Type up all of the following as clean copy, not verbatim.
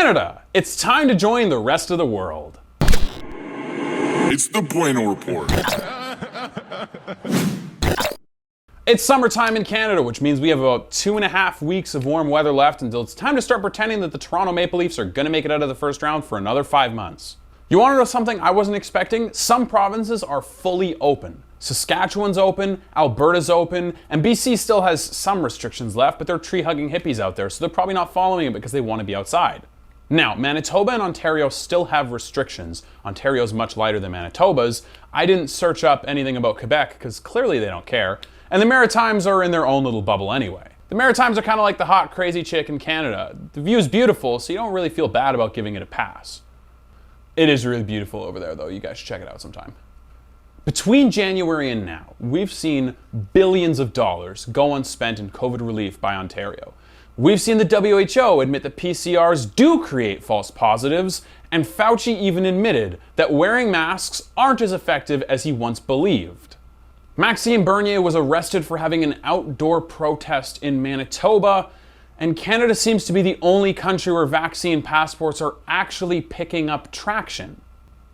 Canada, it's time to join the rest of the world. It's the Bueno Report. It's summertime in Canada, which means we have about 2.5 weeks of warm weather left until it's time to start pretending that the Toronto Maple Leafs are going to make it out of the first round for another 5 months. You want to know something I wasn't expecting? Some provinces are fully open. Saskatchewan's open, Alberta's open, and BC still has some restrictions left, but they're tree-hugging hippies out there, so they're probably not following it because they want to be outside. Now, Manitoba and Ontario still have restrictions. Ontario's much lighter than Manitoba's. I didn't search up anything about Quebec because clearly they don't care. And the Maritimes are in their own little bubble anyway. The Maritimes are kind of like the hot, crazy chick in Canada. The view is beautiful, so you don't really feel bad about giving it a pass. It is really beautiful over there, though. You guys should check it out sometime. Between January and now, we've seen billions of dollars go unspent in COVID relief by Ontario. We've seen the WHO admit that PCRs do create false positives, and Fauci even admitted that wearing masks aren't as effective as he once believed. Maxime Bernier was arrested for having an outdoor protest in Manitoba, and Canada seems to be the only country where vaccine passports are actually picking up traction.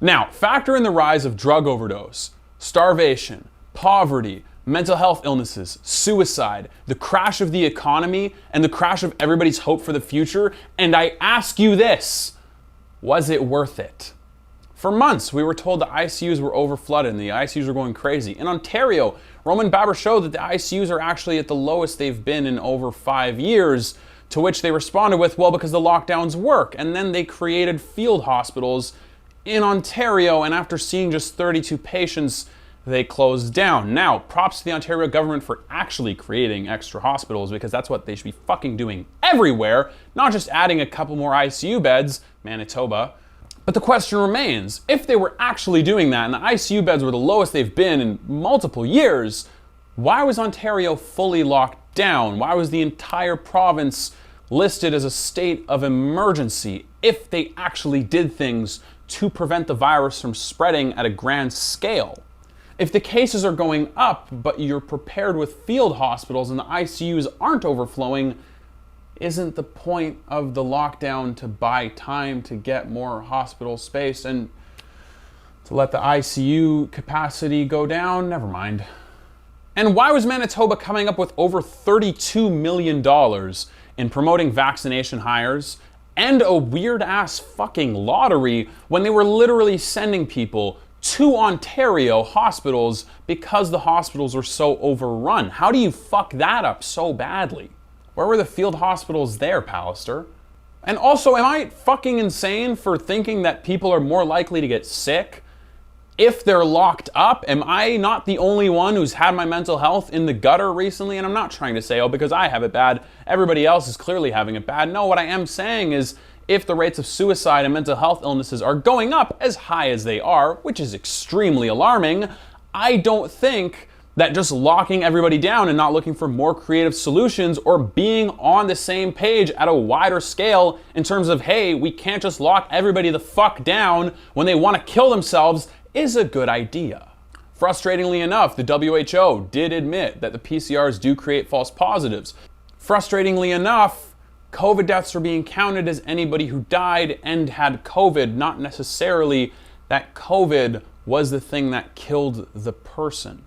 Now, factor in the rise of drug overdose, starvation, poverty, mental health illnesses, suicide, the crash of the economy, and the crash of everybody's hope for the future, and I ask you this, was it worth it? For months, we were told the ICUs were overflooded and the ICUs were going crazy. In Ontario, Roman Baber showed that the ICUs are actually at the lowest they've been in over 5 years, to which they responded with, well, because the lockdowns work. And then they created field hospitals in Ontario, and after seeing just 32 patients, they closed down. Now, props to the Ontario government for actually creating extra hospitals, because that's what they should be fucking doing everywhere, not just adding a couple more ICU beds, Manitoba. But the question remains, if they were actually doing that and the ICU beds were the lowest they've been in multiple years, why was Ontario fully locked down? Why was the entire province listed as a state of emergency if they actually did things to prevent the virus from spreading at a grand scale? If the cases are going up, but you're prepared with field hospitals and the ICUs aren't overflowing, isn't the point of the lockdown to buy time to get more hospital space and to let the ICU capacity go down? Never mind. And why was Manitoba coming up with over $32 million in promoting vaccination hires and a weird-ass fucking lottery when they were literally sending people to Ontario hospitals because the hospitals were so overrun? How do you fuck that up so badly? Where were the field hospitals there, Pallister? And also, am I fucking insane for thinking that people are more likely to get sick if they're locked up? Am I not the only one who's had my mental health in the gutter recently? And I'm not trying to say, oh, because I have it bad, everybody else is clearly having it bad. No, what I am saying is, if the rates of suicide and mental health illnesses are going up as high as they are, which is extremely alarming, I don't think that just locking everybody down and not looking for more creative solutions or being on the same page at a wider scale in terms of, hey, we can't just lock everybody the fuck down when they want to kill themselves is a good idea. Frustratingly enough, the WHO did admit that the PCRs do create false positives. Frustratingly enough, COVID deaths are being counted as anybody who died and had COVID, not necessarily that COVID was the thing that killed the person.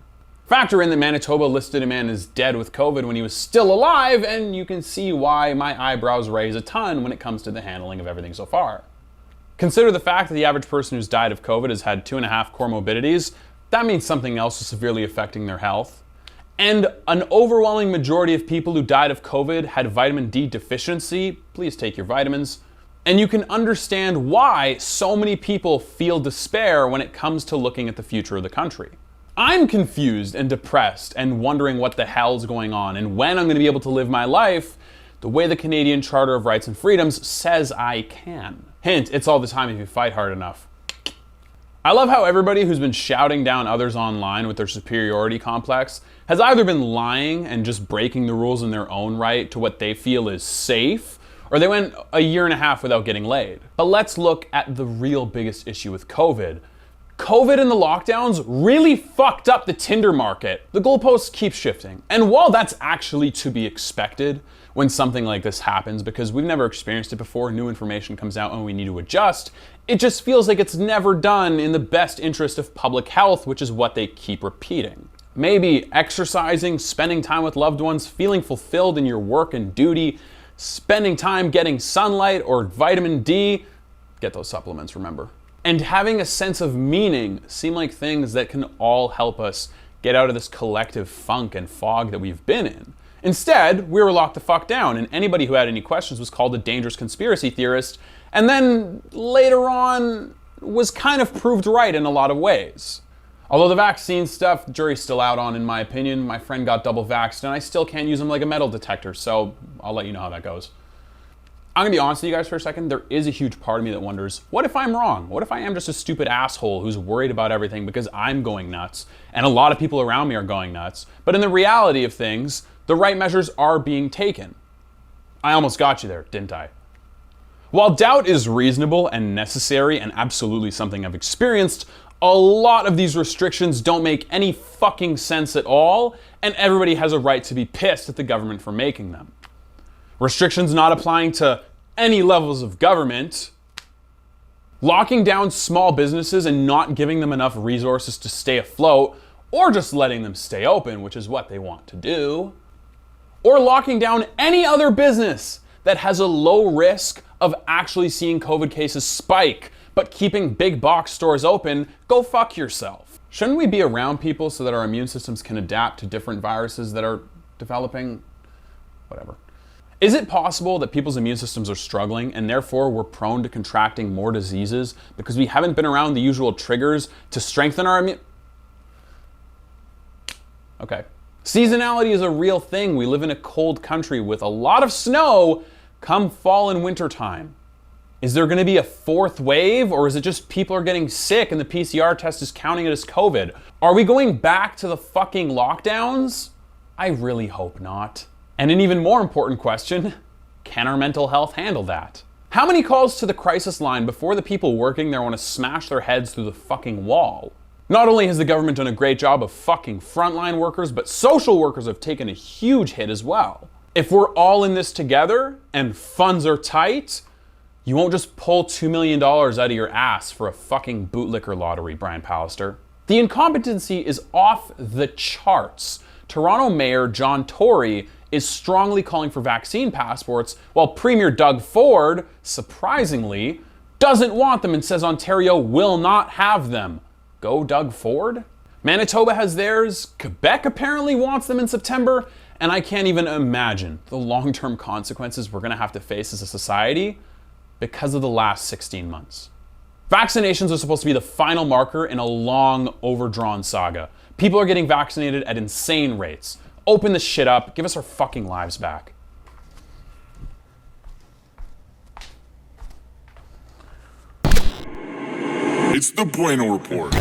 Factor in that Manitoba listed a man as dead with COVID when he was still alive, and you can see why my eyebrows raise a ton when it comes to the handling of everything so far. Consider the fact that the average person who's died of COVID has had 2.5 comorbidities. That means something else is severely affecting their health. And an overwhelming majority of people who died of COVID had vitamin D deficiency. Please take your vitamins. And you can understand why so many people feel despair when it comes to looking at the future of the country. I'm confused and depressed and wondering what the hell's going on and when I'm going to be able to live my life the way the Canadian Charter of Rights and Freedoms says I can. Hint, it's all the time if you fight hard enough. I love how everybody who's been shouting down others online with their superiority complex has either been lying and just breaking the rules in their own right to what they feel is safe, or they went a year and a half without getting laid. But let's look at the real biggest issue with COVID. COVID and the lockdowns really fucked up the Tinder market. The goalposts keep shifting. And while that's actually to be expected, when something like this happens because we've never experienced it before. New information comes out and we need to adjust. It just feels like it's never done in the best interest of public health, which is what they keep repeating. Maybe exercising, spending time with loved ones, feeling fulfilled in your work and duty, spending time getting sunlight or vitamin D. Get those supplements, remember. And having a sense of meaning seem like things that can all help us get out of this collective funk and fog that we've been in. Instead, we were locked the fuck down, and anybody who had any questions was called a dangerous conspiracy theorist, and then later on was kind of proved right in a lot of ways. Although the vaccine stuff, the jury's still out on, in my opinion. My friend got double vaxxed, and I still can't use them like a metal detector, so I'll let you know how that goes. I'm gonna be honest with you guys for a second. There is a huge part of me that wonders, what if I'm wrong? What if I am just a stupid asshole who's worried about everything because I'm going nuts and a lot of people around me are going nuts? But in the reality of things, the right measures are being taken. I almost got you there, didn't I? While doubt is reasonable and necessary and absolutely something I've experienced, a lot of these restrictions don't make any fucking sense at all, and everybody has a right to be pissed at the government for making them. Restrictions not applying to any levels of government, locking down small businesses and not giving them enough resources to stay afloat, or just letting them stay open, which is what they want to do, or locking down any other business that has a low risk of actually seeing COVID cases spike, but keeping big box stores open. Go fuck yourself. Shouldn't we be around people so that our immune systems can adapt to different viruses that are developing? Whatever. Is it possible that people's immune systems are struggling and therefore we're prone to contracting more diseases because we haven't been around the usual triggers to strengthen our immune? Okay. Seasonality is a real thing. We live in a cold country with a lot of snow come fall and winter time. Is there going to be a fourth wave, or is it just people are getting sick and the PCR test is counting it as COVID? Are we going back to the fucking lockdowns? I really hope not. And an even more important question, can our mental health handle that? How many calls to the crisis line before the people working there want to smash their heads through the fucking wall? Not only has the government done a great job of fucking frontline workers, but social workers have taken a huge hit as well. If we're all in this together and funds are tight, you won't just pull $2 million out of your ass for a fucking bootlicker lottery, Brian Pallister. The incompetency is off the charts. Toronto Mayor John Tory is strongly calling for vaccine passports, while Premier Doug Ford, surprisingly, doesn't want them and says Ontario will not have them. Go Doug Ford? Manitoba has theirs, Quebec apparently wants them in September, and I can't even imagine the long-term consequences we're gonna have to face as a society because of the last 16 months. Vaccinations are supposed to be the final marker in a long, overdrawn saga. People are getting vaccinated at insane rates. Open this shit up, give us our fucking lives back. It's the Bueno Report.